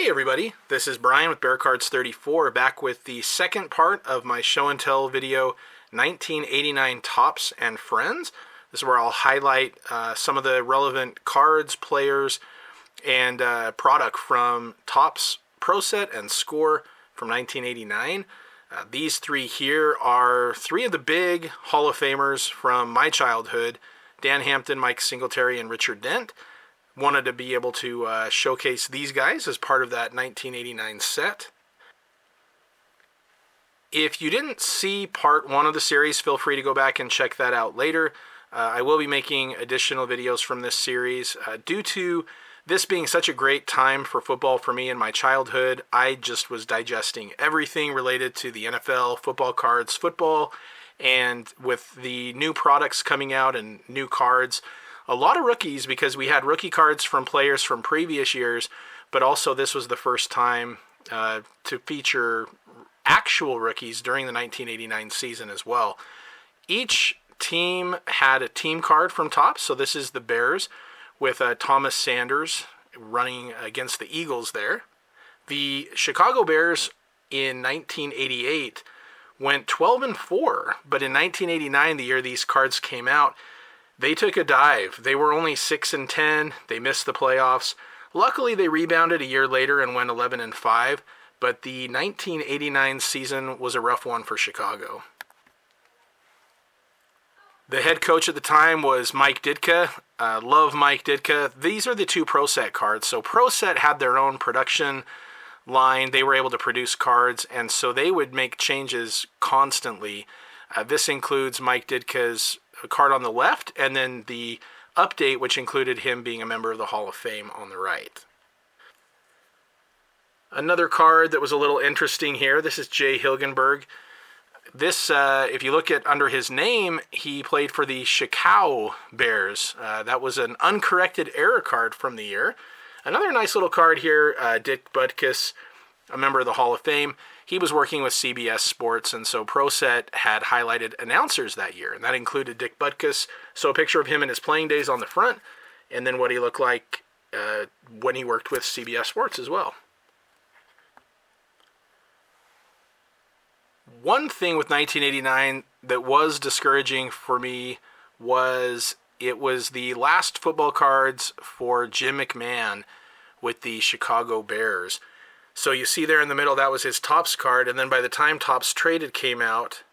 Hey everybody, this is Brian with Bear Cards 34, back with the second part of my show and tell video, 1989 Topps and Friends. This is where I'll highlight some of the relevant cards, players, and product from Topps Pro Set and Score from 1989. These three here are three of the big Hall of Famers from my childhood: Dan Hampton, Mike Singletary, and Richard Dent. Wanted to be able to showcase these guys as part of that 1989 set. If you didn't see part one of the series, feel free to go back and check that out later. I will be making additional videos from this series. Due to this being such a great time for football for me in my childhood, I just was digesting everything related to the NFL, football cards, football, and with the new products coming out and new cards, a lot of rookies, because we had rookie cards from players from previous years, but also this was the first time to feature actual rookies during the 1989 season as well. Each team had a team card from Topps, so this is the Bears with Thomas Sanders running against the Eagles there. The Chicago Bears in 1988 went 12-4, but in 1989, the year these cards came out, they took a dive. They were only 6-10. They missed the playoffs. Luckily, they rebounded a year later and went 11-5, but the 1989 season was a rough one for Chicago. The head coach at the time was Mike Ditka. Love Mike Ditka. These are the two Pro Set cards. So Pro Set had their own production line. They were able to produce cards, and so they would make changes constantly. This includes Mike Ditka's card on the left, and then the update, which included him being a member of the Hall of Fame, on the right. Another card that was a little interesting here, this is Jay Hilgenberg. This, if you look at under his name, he played for the Chicago Bears. That was an uncorrected error card from the year. Another nice little card here, Dick Butkus, a member of the Hall of Fame. He was working with CBS Sports, and so Pro Set had highlighted announcers that year, and that included Dick Butkus. So a picture of him in his playing days on the front, and then what he looked like when he worked with CBS Sports as well. One thing with 1989 that was discouraging for me was it was the last football cards for Jim McMahon with the Chicago Bears. So you see there in the middle, that was his Topps card, and then by the time Topps Traded came out,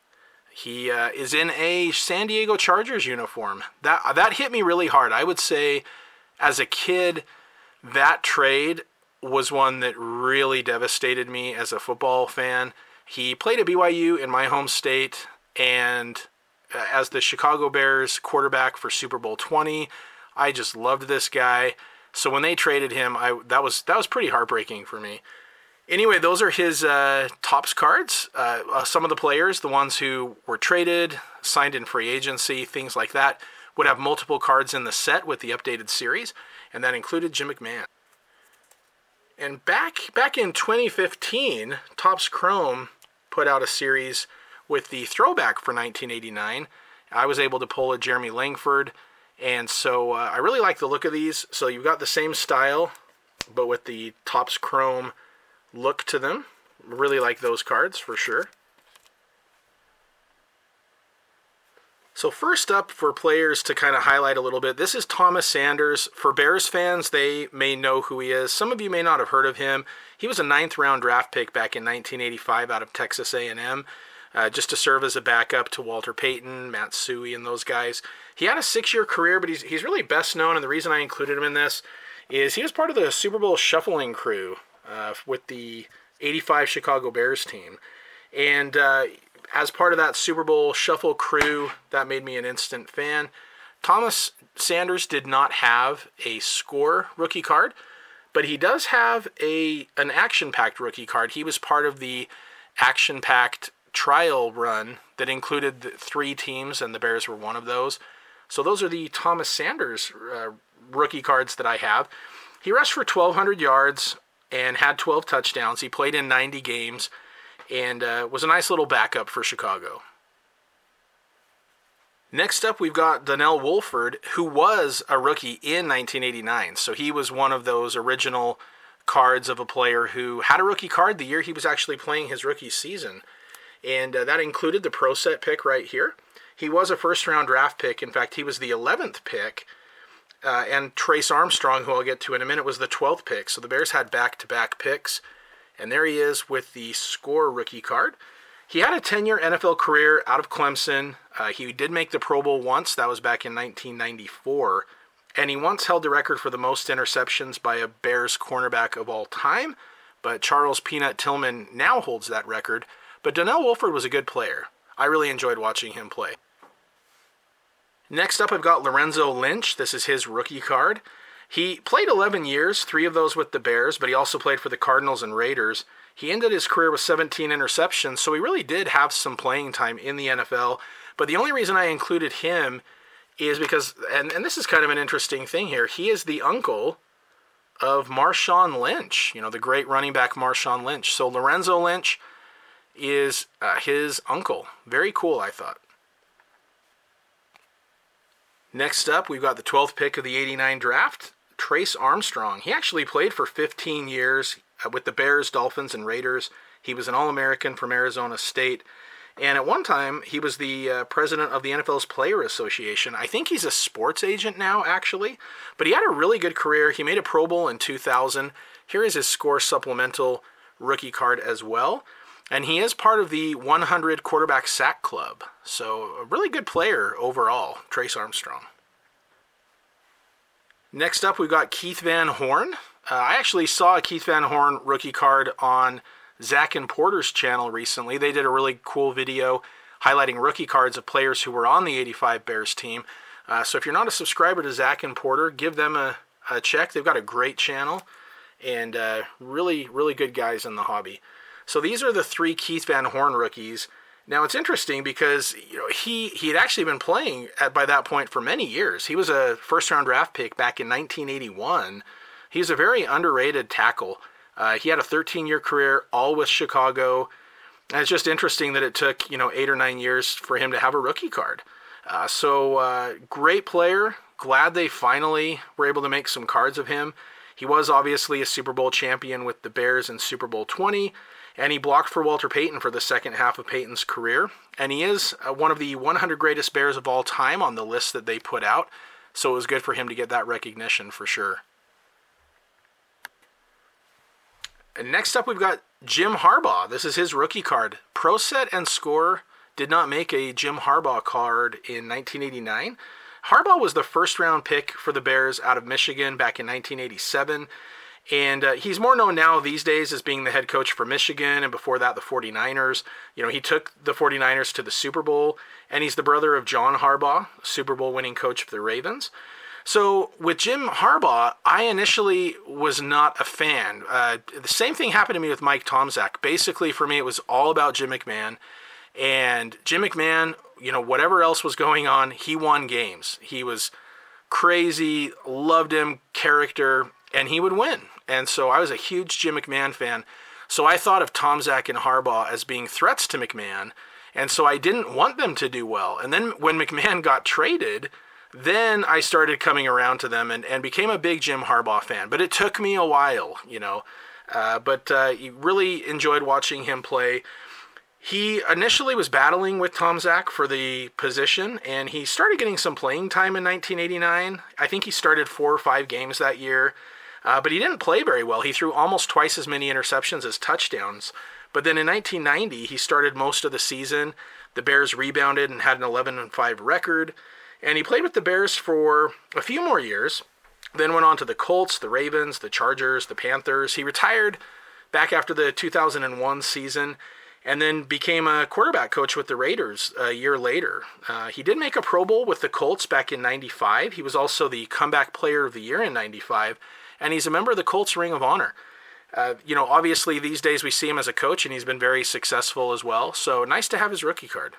he is in a San Diego Chargers uniform. That hit me really hard. I would say, as a kid, that trade was one that really devastated me as a football fan. He played at BYU in my home state, and as the Chicago Bears quarterback for Super Bowl 20, I just loved this guy. So when they traded him, that was pretty heartbreaking for me. Anyway, those are his Topps cards. Some of the players, the ones who were traded, signed in free agency, things like that, would have multiple cards in the set with the updated series, and that included Jim McMahon. And back in 2015, Topps Chrome put out a series with the throwback for 1989. I was able to pull a Jeremy Langford, and so I really like the look of these. So you've got the same style, but with the Topps Chrome look to them. Really like those cards for sure. So first up, for players to kind of highlight a little bit, this is Thomas Sanders. For Bears fans, they may know who he is. Some of you may not have heard of him. He was a 9th round draft pick back in 1985 out of Texas A&M, just to serve as a backup to Walter Payton, Matt Suhey, and those guys. He had a 6-year career, but he's really best known, and the reason I included him in this is he was part of the Super Bowl shuffling crew with the 85 Chicago Bears team. And as part of that Super Bowl shuffle crew, that made me an instant fan. Thomas Sanders did not have a Score rookie card, but he does have an action-packed rookie card. He was part of the action-packed trial run that included the 3 teams, and the Bears were one of those. So those are the Thomas Sanders rookie cards that I have. He rushed for 1,200 yards and had 12 touchdowns. He played in 90 games and was a nice little backup for Chicago. Next up, we've got Danelle Wilford, who was a rookie in 1989. So he was one of those original cards of a player who had a rookie card the year he was actually playing his rookie season. And that included the Pro Set pick right here. He was a first-round draft pick. In fact, he was the 11th pick. And Trace Armstrong, who I'll get to in a minute, was the 12th pick. So the Bears had back-to-back picks. And there he is with the Score rookie card. He had a 10-year NFL career out of Clemson. He did make the Pro Bowl once. That was back in 1994. And he once held the record for the most interceptions by a Bears cornerback of all time. But Charles Peanut Tillman now holds that record. But Danelle Wilford was a good player. I really enjoyed watching him play. Next up, I've got Lorenzo Lynch. This is his rookie card. He played 11 years, 3 of those with the Bears, but he also played for the Cardinals and Raiders. He ended his career with 17 interceptions, so he really did have some playing time in the NFL. But the only reason I included him is because, and this is kind of an interesting thing here, he is the uncle of Marshawn Lynch, the great running back Marshawn Lynch. So Lorenzo Lynch is his uncle. Very cool, I thought. Next up, we've got the 12th pick of the 89 draft, Trace Armstrong. He actually played for 15 years with the Bears, Dolphins, and Raiders. He was an All-American from Arizona State. And at one time, he was the president of the NFL's Player Association. I think he's a sports agent now, actually. But he had a really good career. He made a Pro Bowl in 2000. Here is his Score supplemental rookie card as well. And he is part of the 100 quarterback sack club. So a really good player overall, Trace Armstrong. Next up, we've got Keith Van Horn. I actually saw a Keith Van Horn rookie card on Zach and Porter's channel recently. They did a really cool video highlighting rookie cards of players who were on the 85 Bears team. So if you're not a subscriber to Zach and Porter, give them a check. They've got a great channel and really, really good guys in the hobby. So these are the 3 Keith Van Horn rookies. Now it's interesting because he had actually been playing by that point for many years. He was a first-round draft pick back in 1981. He's a very underrated tackle. He had a 13-year career, all with Chicago. And it's just interesting that it took 8 or 9 years for him to have a rookie card. So great player. Glad they finally were able to make some cards of him. He was obviously a Super Bowl champion with the Bears in Super Bowl 20. And he blocked for Walter Payton for the second half of Payton's career. And he is one of the 100 greatest Bears of all time on the list that they put out. So it was good for him to get that recognition for sure. And next up, we've got Jim Harbaugh. This is his rookie card. Pro Set and Score did not make a Jim Harbaugh card in 1989. Harbaugh was the first-round pick for the Bears out of Michigan back in 1987. And he's more known now these days as being the head coach for Michigan, and before that, the 49ers. He took the 49ers to the Super Bowl, and he's the brother of John Harbaugh, Super Bowl winning coach for the Ravens. So with Jim Harbaugh, I initially was not a fan. The same thing happened to me with Mike Tomczak. Basically, for me, it was all about Jim McMahon. And Jim McMahon, whatever else was going on, he won games. He was crazy, loved him, character, and he would win. And so I was a huge Jim McMahon fan. So I thought of Tomczak and Harbaugh as being threats to McMahon. And so I didn't want them to do well. And then when McMahon got traded, then I started coming around to them and became a big Jim Harbaugh fan. But it took me a while, But really enjoyed watching him play. He initially was battling with Tomczak for the position, and he started getting some playing time in 1989. I think he started 4 or 5 games that year. But he didn't play very well. He threw almost twice as many interceptions as touchdowns. But then in 1990, he started most of the season. The Bears rebounded and had an 11-5 record. And he played with the Bears for a few more years. Then went on to the Colts, the Ravens, the Chargers, the Panthers. He retired back after the 2001 season and then became a quarterback coach with the Raiders a year later. He did make a Pro Bowl with the Colts back in 95. He was also the comeback player of the year in 95. And he's a member of the Colts Ring of Honor. Obviously these days we see him as a coach, and he's been very successful as well. So nice to have his rookie card.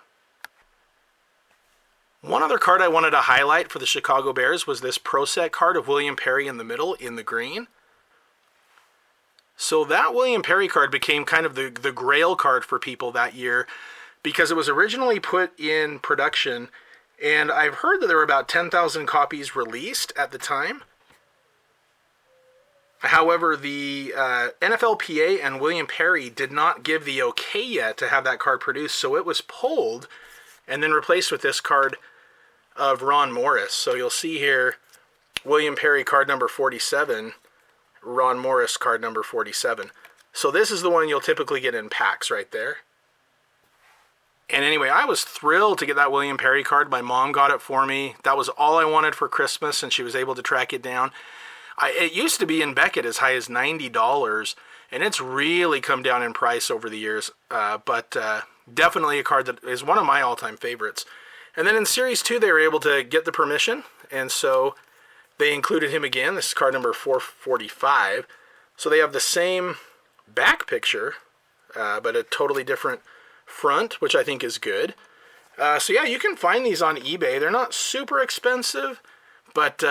One other card I wanted to highlight for the Chicago Bears was this Pro Set card of William Perry in the middle in the green. So that William Perry card became kind of the grail card for people that year because it was originally put in production, and I've heard that there were about 10,000 copies released at the time. However, the NFLPA and William Perry did not give the okay yet to have that card produced, so it was pulled and then replaced with this card of Ron Morris. So you'll see here, William Perry card number 47, Ron Morris card number 47. So this is the one you'll typically get in packs right there. And anyway, I was thrilled to get that William Perry card. My mom got it for me. That was all I wanted for Christmas, and she was able to track it down. It used to be in Beckett as high as $90, and it's really come down in price over the years. But definitely a card that is one of my all-time favorites. And then in Series 2, they were able to get the permission, and so they included him again. This is card number 445. So they have the same back picture, but a totally different front, which I think is good. So yeah, you can find these on eBay. They're not super expensive, but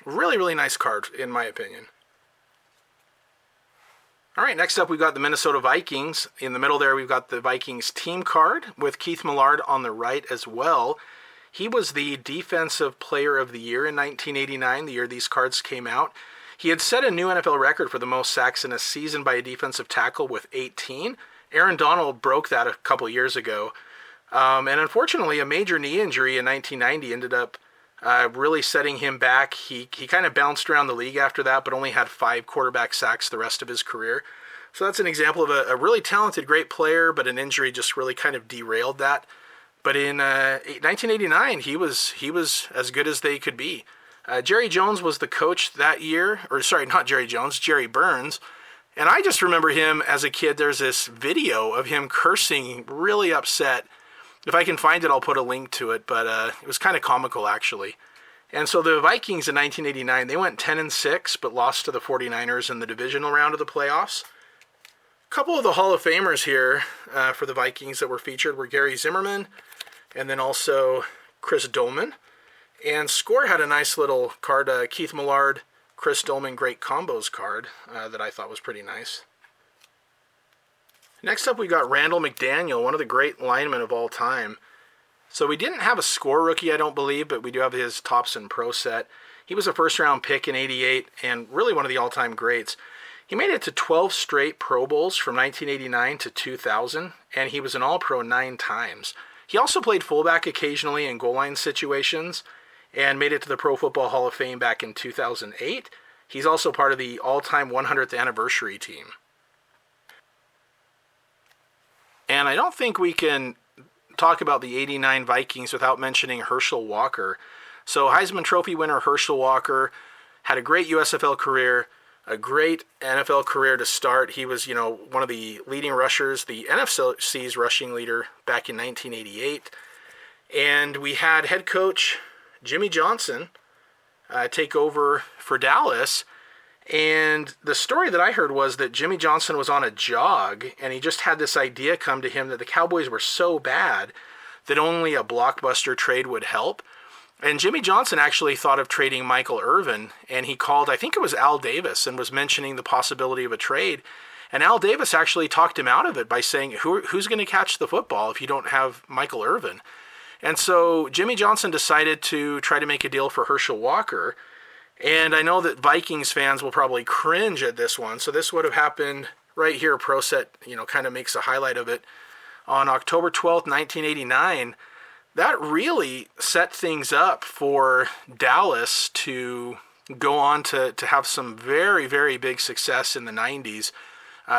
really, really nice card, in my opinion. All right, next up we've got the Minnesota Vikings. In the middle there, we've got the Vikings team card with Keith Millard on the right as well. He was the Defensive Player of the Year in 1989, the year these cards came out. He had set a new NFL record for the most sacks in a season by a defensive tackle with 18. Aaron Donald broke that a couple years ago. And unfortunately, a major knee injury in 1990 ended up really setting him back. He kind of bounced around the league after that, but only had 5 quarterback sacks the rest of his career. So that's an example of a really talented, great player, but an injury just really kind of derailed that. But in 1989, he was as good as they could be. Jerry Jones was the coach that year, or sorry, not Jerry Jones, Jerry Burns. And I just remember him as a kid. There's this video of him cursing, really upset. If I can find it, I'll put a link to it, but it was kind of comical, actually. And so the Vikings in 1989, they went 10-6, but lost to the 49ers in the divisional round of the playoffs. A couple of the Hall of Famers here for the Vikings that were featured were Gary Zimmerman, and then also Chris Dolman. And Score had a nice little card, Keith Millard, Chris Dolman Great Combos card that I thought was pretty nice. Next up, we got Randall McDaniel, one of the great linemen of all time. So we didn't have a Score rookie, I don't believe, but we do have his Topps Pro set. He was a first-round pick in '88 and really one of the all-time greats. He made it to 12 straight Pro Bowls from 1989 to 2000, and he was an All-Pro 9 times. He also played fullback occasionally in goal line situations and made it to the Pro Football Hall of Fame back in 2008. He's also part of the all-time 100th anniversary team. And I don't think we can talk about the '89 Vikings without mentioning Herschel Walker. So Heisman Trophy winner Herschel Walker had a great USFL career, a great NFL career to start. He was, one of the leading rushers, the NFC's rushing leader back in 1988. And we had head coach Jimmy Johnson take over for Dallas. And the story that I heard was that Jimmy Johnson was on a jog, and he just had this idea come to him that the Cowboys were so bad that only a blockbuster trade would help. And Jimmy Johnson actually thought of trading Michael Irvin, and he called, I think it was Al Davis, and was mentioning the possibility of a trade. And Al Davis actually talked him out of it by saying, who's going to catch the football if you don't have Michael Irvin? And so Jimmy Johnson decided to try to make a deal for Herschel Walker. And I know that Vikings fans will probably cringe at this one. So this would have happened right here. ProSet, kind of makes a highlight of it. On October 12th, 1989, that really set things up for Dallas to go on to have some very, very big success in the 90s.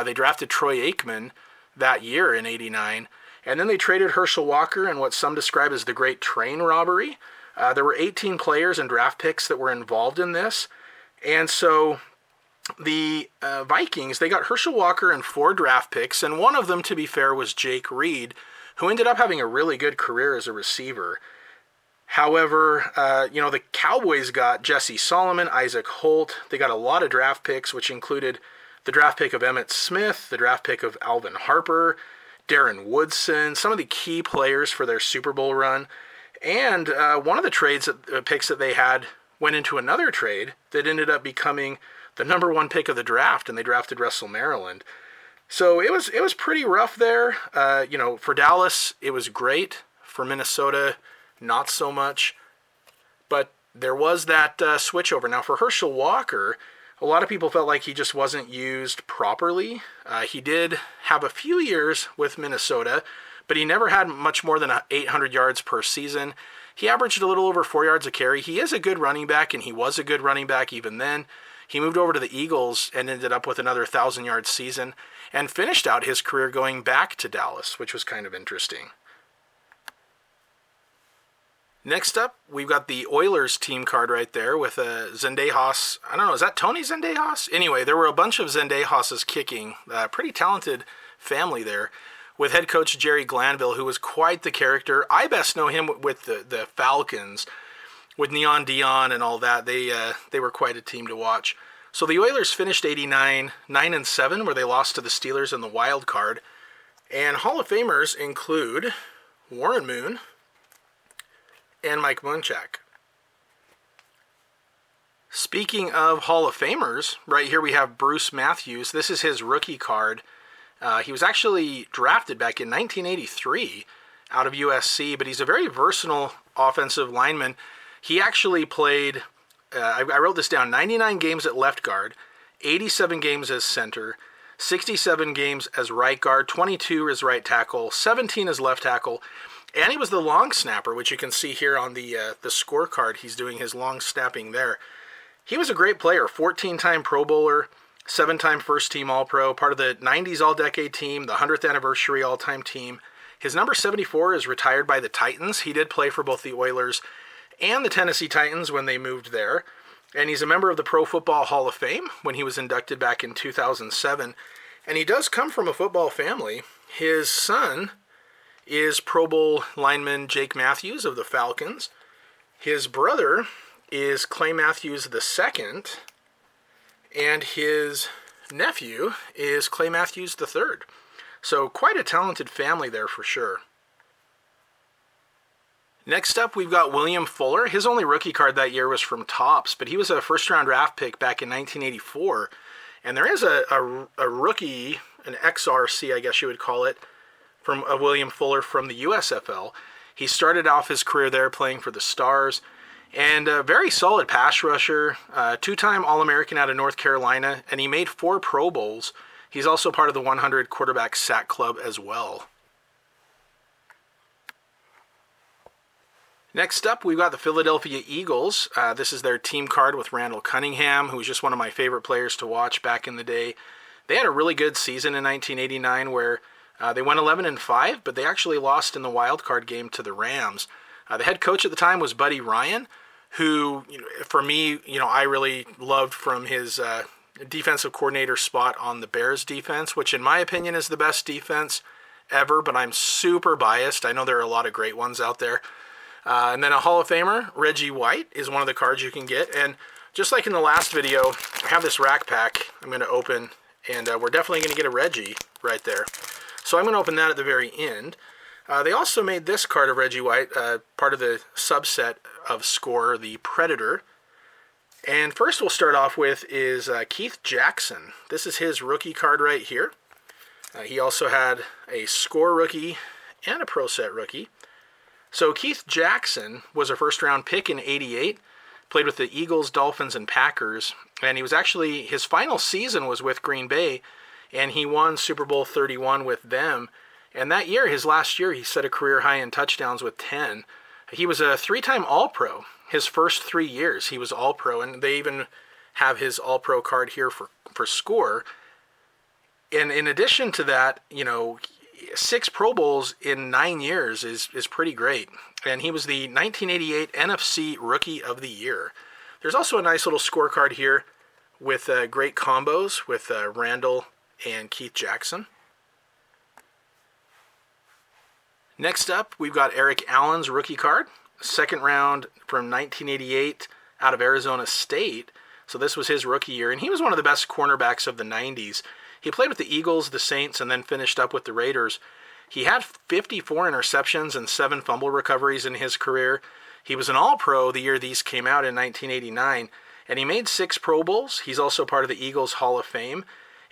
They drafted Troy Aikman that year in '89. And then they traded Herschel Walker in what some describe as the Great Train Robbery. There were 18 players and draft picks that were involved in this. And so the Vikings, they got Herschel Walker and 4 draft picks, and one of them, to be fair, was Jake Reed, who ended up having a really good career as a receiver. However, the Cowboys got Jesse Solomon, Isaac Holt. They got a lot of draft picks, which included the draft pick of Emmitt Smith, the draft pick of Alvin Harper, Darren Woodson, some of the key players for their Super Bowl run. And one of the picks that they had went into another trade that ended up becoming the number 1 pick of the draft, and they drafted Russell Maryland. So it was pretty rough there. For Dallas, it was great. For Minnesota, not so much. But there was that switchover. Now, for Herschel Walker, A lot of people felt like he just wasn't used properly. He did have a few years with Minnesota, but he never had much more than 800 yards per season. He averaged a little over 4 yards a carry. He is a good running back, and he was a good running back even then. He moved over to the Eagles and ended up with another 1,000-yard season and finished out his career going back to Dallas, which was kind of interesting. Next up, we've got the Oilers team card right there with Zendejas. I don't know, is that Tony Zendejas? Anyway, there were a bunch of Zendejases kicking. Pretty talented family there with head coach Jerry Glanville, who was quite the character. I best know him with the Falcons, with Neon Dion and all that. They were quite a team to watch. So the Oilers finished 89, 9-7, where they lost to the Steelers in the wild card. And Hall of Famers include Warren Moon and Mike Munchak. Speaking of Hall of Famers, right here we have Bruce Matthews. This is his rookie card. He was actually drafted back in 1983 out of USC, but he's a very versatile offensive lineman. He actually played, I wrote this down, 99 games at left guard, 87 games as center, 67 games as right guard, 22 as right tackle, 17 as left tackle, and he was the long snapper, which you can see here on the scorecard. He's doing his long snapping there. He was a great player, 14-time Pro Bowler, 7-time first-team All-Pro, part of the 90s All-Decade team, the 100th anniversary all-time team. His number 74 is retired by the Titans. He did play for both the Oilers and the Tennessee Titans when they moved there. And he's a member of the Pro Football Hall of Fame when he was inducted back in 2007. And he does come from a football family. His son is Pro Bowl lineman Jake Matthews of the Falcons. His brother is Clay Matthews II, and his nephew is Clay Matthews III. So quite a talented family there for sure. Next up, we've got William Fuller. His only rookie card that year was from Topps, but he was a first-round draft pick back in 1984. And there is a rookie, an XRC, I guess you would call it, from William Fuller from the USFL. He started off his career there playing for the Stars, and a very solid pass rusher, two-time All-American out of North Carolina, and he made 4 Pro Bowls. He's also part of the 100 quarterback sack club as well. Next up, we've got the Philadelphia Eagles. This is their team card with Randall Cunningham, who was just one of my favorite players to watch back in the day. They had a really good season in 1989 where they went 11-5, but they actually lost in the wild card game to the Rams. The head coach at the time was Buddy Ryan, who, for me, I really loved from his defensive coordinator spot on the Bears defense, which in my opinion is the best defense ever, but I'm super biased. I know there are a lot of great ones out there. And then a Hall of Famer, Reggie White, is one of the cards you can get. And just like in the last video, I have this rack pack I'm going to open, and we're definitely going to get a Reggie right there. So I'm going to open that at the very end. They also made this card of Reggie White, part of the subset of Score, the Predator. And first we'll start off with is Keith Jackson. This is his rookie card right here. He also had a Score rookie and a Pro Set rookie. So Keith Jackson was a first-round pick in '88, played with the Eagles, Dolphins, and Packers, and he was actually, his final season was with Green Bay, and he won Super Bowl 31 with them. And that year, his last year, he set a career high in touchdowns with 10. He was a 3-time All-Pro. His first 3 years, he was All-Pro, and they even have his All-Pro card here for Score. And in addition to that, 6 Pro Bowls in 9 years is pretty great. And he was the 1988 NFC Rookie of the Year. There's also a nice little scorecard here with great combos with Randall and Keith Jackson. Next up, we've got Eric Allen's rookie card, second round from 1988 out of Arizona State. So this was his rookie year, and he was one of the best cornerbacks of the 90s. He played with the Eagles, the Saints, and then finished up with the Raiders. He had 54 interceptions and 7 fumble recoveries in his career. He was an All-Pro the year these came out in 1989, and he made 6 Pro Bowls. He's also part of the Eagles Hall of Fame,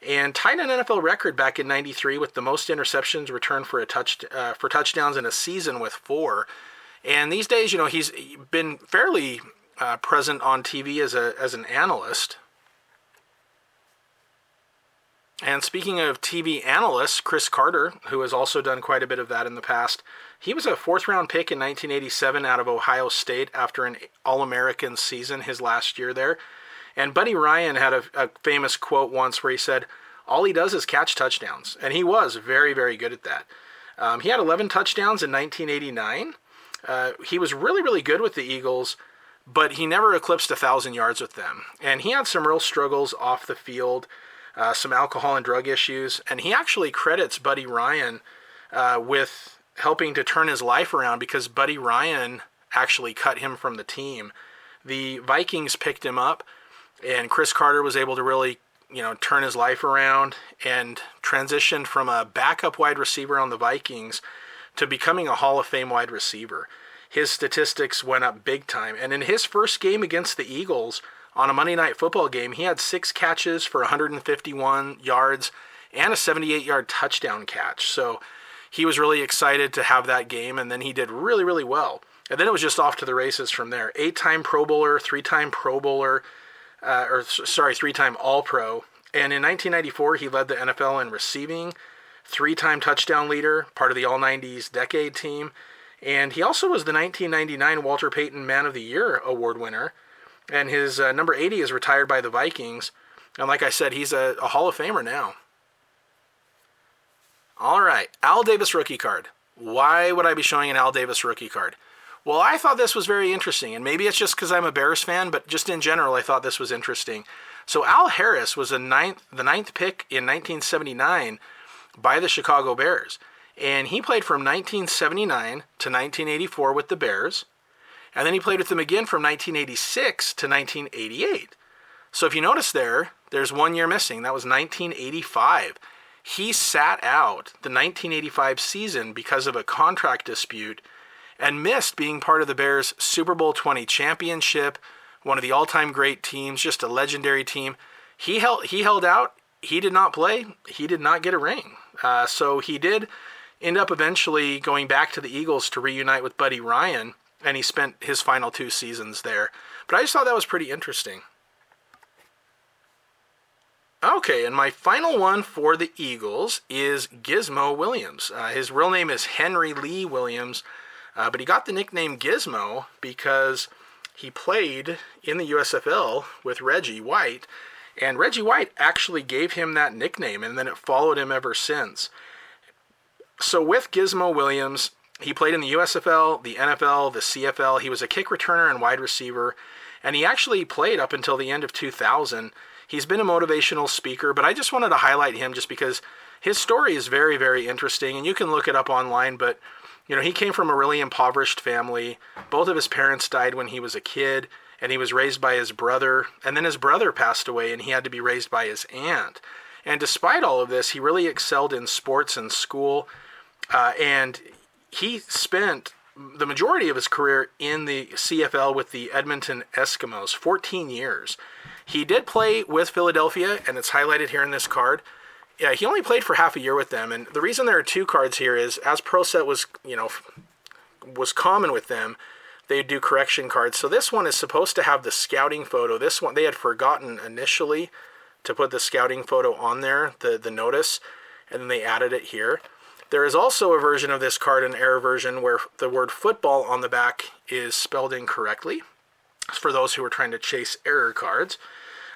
and tied an NFL record back in '93 with the most interceptions returned for touchdowns in a season with 4. And these days, he's been fairly present on TV as an analyst. And speaking of TV analysts, Cris Carter, who has also done quite a bit of that in the past, he was a fourth-round pick in 1987 out of Ohio State after an All-American season his last year there. And Buddy Ryan had a famous quote once where he said, all he does is catch touchdowns. And he was very, very good at that. He had 11 touchdowns in 1989. He was really, really good with the Eagles, but he never eclipsed 1,000 yards with them. And he had some real struggles off the field, some alcohol and drug issues. And he actually credits Buddy Ryan with helping to turn his life around because Buddy Ryan actually cut him from the team. The Vikings picked him up, and Cris Carter was able to really, turn his life around and transitioned from a backup wide receiver on the Vikings to becoming a Hall of Fame wide receiver. His statistics went up big time. And in his first game against the Eagles on a Monday Night Football game, he had 6 catches for 151 yards and a 78-yard touchdown catch. So he was really excited to have that game, and then he did really, really well. And then it was just off to the races from there. 8-time Pro Bowler, 3-time Pro Bowler, 3-time All-Pro. And in 1994, he led the NFL in receiving, 3-time touchdown leader, part of the All-90s Decade team. And he also was the 1999 Walter Payton Man of the Year award winner. And his number 80 is retired by the Vikings. And like I said, he's a Hall of Famer now. All right, Al Davis rookie card. Why would I be showing an Al Davis rookie card? Well, I thought this was very interesting, and maybe it's just because I'm a Bears fan, but just in general, I thought this was interesting. So Al Harris was the ninth pick in 1979 by the Chicago Bears, and he played from 1979 to 1984 with the Bears, and then he played with them again from 1986 to 1988. So if you notice there's 1 year missing. That was 1985. He sat out the 1985 season because of a contract dispute and missed being part of the Bears' Super Bowl 20 championship, one of the all-time great teams, just a legendary team. He held out. He did not play. He did not get a ring. So he did end up eventually going back to the Eagles to reunite with Buddy Ryan, and he spent his final 2 seasons there. But I just thought that was pretty interesting. Okay, and my final one for the Eagles is Gizmo Williams. His real name is Henry Lee Williams, but he got the nickname Gizmo because he played in the USFL with Reggie White, and Reggie White actually gave him that nickname, and then it followed him ever since. So with Gizmo Williams, he played in the USFL, the NFL, the CFL. He was a kick returner and wide receiver, and he actually played up until the end of 2000. He's been a motivational speaker, but I just wanted to highlight him just because his story is very, very interesting, and you can look it up online, but he came from a really impoverished family. Both of his parents died when he was a kid, and he was raised by his brother, and then his brother passed away, and he had to be raised by his aunt. And despite all of this, he really excelled in sports and school, and he spent the majority of his career in the CFL with the Edmonton Eskimos, 14 years. He did play with Philadelphia, and it's highlighted here in this card. Yeah, he only played for half a year with them, and the reason there are 2 cards here is, as Pro Set was common with them, they do correction cards. So this one is supposed to have the scouting photo. This one, they had forgotten initially to put the scouting photo on there, the notice, and then they added it here. There is also a version of this card, an error version, where the word football on the back is spelled incorrectly, for those who are trying to chase error cards.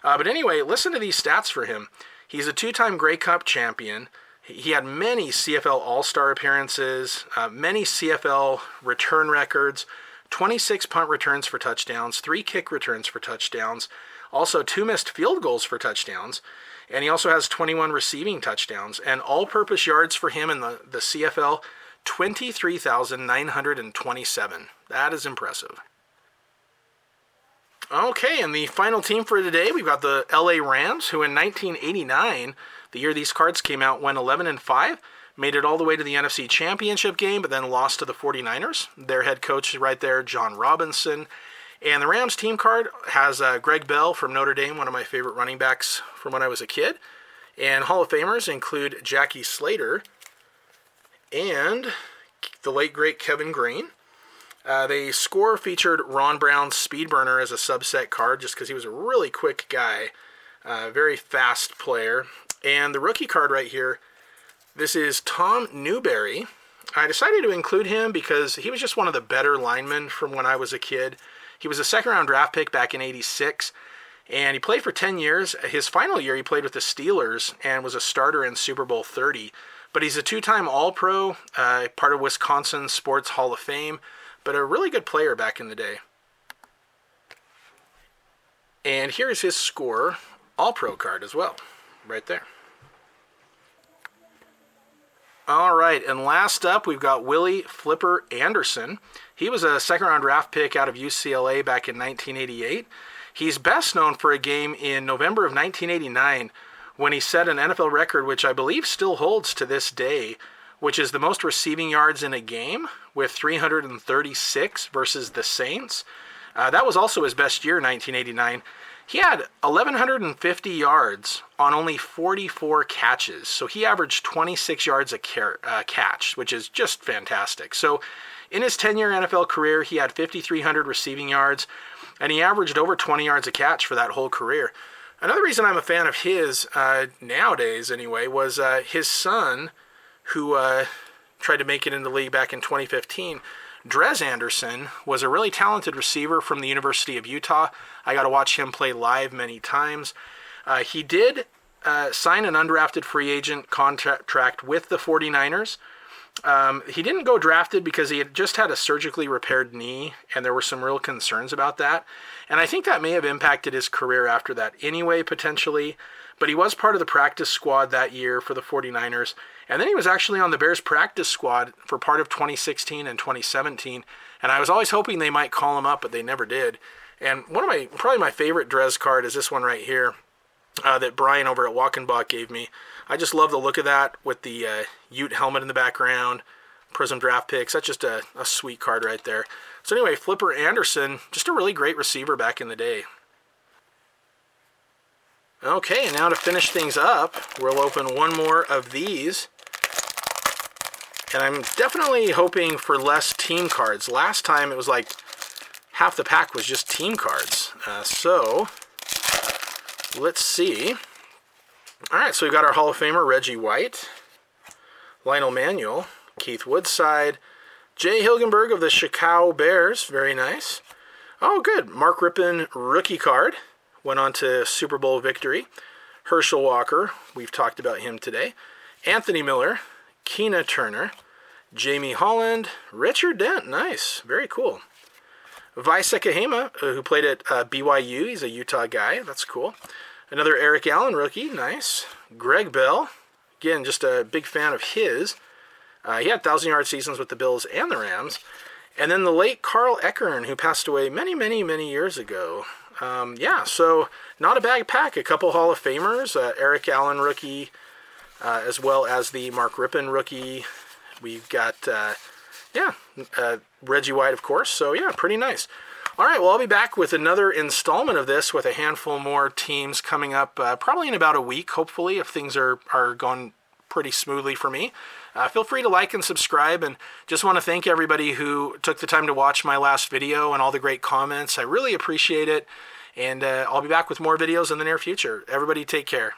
But anyway, listen to these stats for him. He's a 2-time Grey Cup champion. He had many CFL All-Star appearances, many CFL return records, 26 punt returns for touchdowns, 3 kick returns for touchdowns, also 2 missed field goals for touchdowns, and he also has 21 receiving touchdowns. And all-purpose yards for him in the CFL, 23,927. That is impressive. Okay, and the final team for today, we've got the LA Rams, who in 1989, the year these cards came out, went 11-5, made it all the way to the NFC Championship game, but then lost to the 49ers. Their head coach right there, John Robinson. And the Rams team card has Greg Bell from Notre Dame, one of my favorite running backs from when I was a kid. And Hall of Famers include Jackie Slater and the late, great Kevin Green. The score featured Ron Brown's Speed Burner as a subset card just because he was a really quick guy. Very fast player. And the rookie card right here, this is Tom Newberry. I decided to include him because he was just one of the better linemen from when I was a kid. He was a second-round draft pick back in '86, and he played for 10 years. His final year, he played with the Steelers and was a starter in Super Bowl 30. But he's a two-time All-Pro, part of Wisconsin Sports Hall of Fame, but a really good player back in the day. And here's his score All-Pro card as well, right there. All right, and last up, we've got Willie Flipper Anderson. He was a second-round draft pick out of UCLA back in 1988. He's best known for a game in November of 1989 when he set an NFL record, which I believe still holds to this day, which is the most receiving yards in a game with 336 versus the Saints. That was also his best year, 1989. He had 1,150 yards on only 44 catches. So he averaged 26 yards a catch, which is just fantastic. So in his 10-year NFL career, he had 5,300 receiving yards, and he averaged over 20 yards a catch for that whole career. Another reason I'm a fan of his, nowadays anyway, was his son, who tried to make it in the league back in 2015, Drez Anderson, was a really talented receiver from the University of Utah. I got to watch him play live many times. He did sign an undrafted free agent contract with the 49ers. He didn't go drafted because he had just had a surgically repaired knee, and there were some real concerns about that. And I think that may have impacted his career after that anyway, potentially. But he was part of the practice squad that year for the 49ers. And then he was actually on the Bears practice squad for part of 2016 and 2017. And I was always hoping they might call him up, but they never did. And probably my favorite Drez card is this one right here that Brian over at Walkenbach gave me. I just love the look of that with the Ute helmet in the background, Prism draft picks. That's just a sweet card right there. So anyway, Flipper Anderson, just a really great receiver back in the day. Okay, and now to finish things up, we'll open one more of these. And I'm definitely hoping for less team cards. Last time it was like half the pack was just team cards. So let's see. All right, so we've got our Hall of Famer, Reggie White, Lionel Manuel, Keith Woodside, Jay Hilgenberg of the Chicago Bears, very nice. Oh, good, Mark Rippon rookie card. Went on to Super Bowl victory. Herschel Walker, we've talked about him today. Anthony Miller, Keena Turner, Jamie Holland, Richard Dent, nice, very cool. Vi Sekahema, who played at BYU, he's a Utah guy, that's cool. Another Eric Allen rookie, nice. Greg Bell, again, just a big fan of his. He had 1,000-yard seasons with the Bills and the Rams. And then the late Carl Eckern, who passed away many, many, many years ago. So not a bad pack. A couple Hall of Famers, Eric Allen rookie, as well as the Mark Rippon rookie. We've got, Reggie White, of course. So, yeah, pretty nice. All right, well, I'll be back with another installment of this with a handful more teams coming up probably in about a week, hopefully, if things are going pretty smoothly for me. Feel free to like and subscribe, and just want to thank everybody who took the time to watch my last video and all the great comments. I really appreciate it, and I'll be back with more videos in the near future. Everybody take care.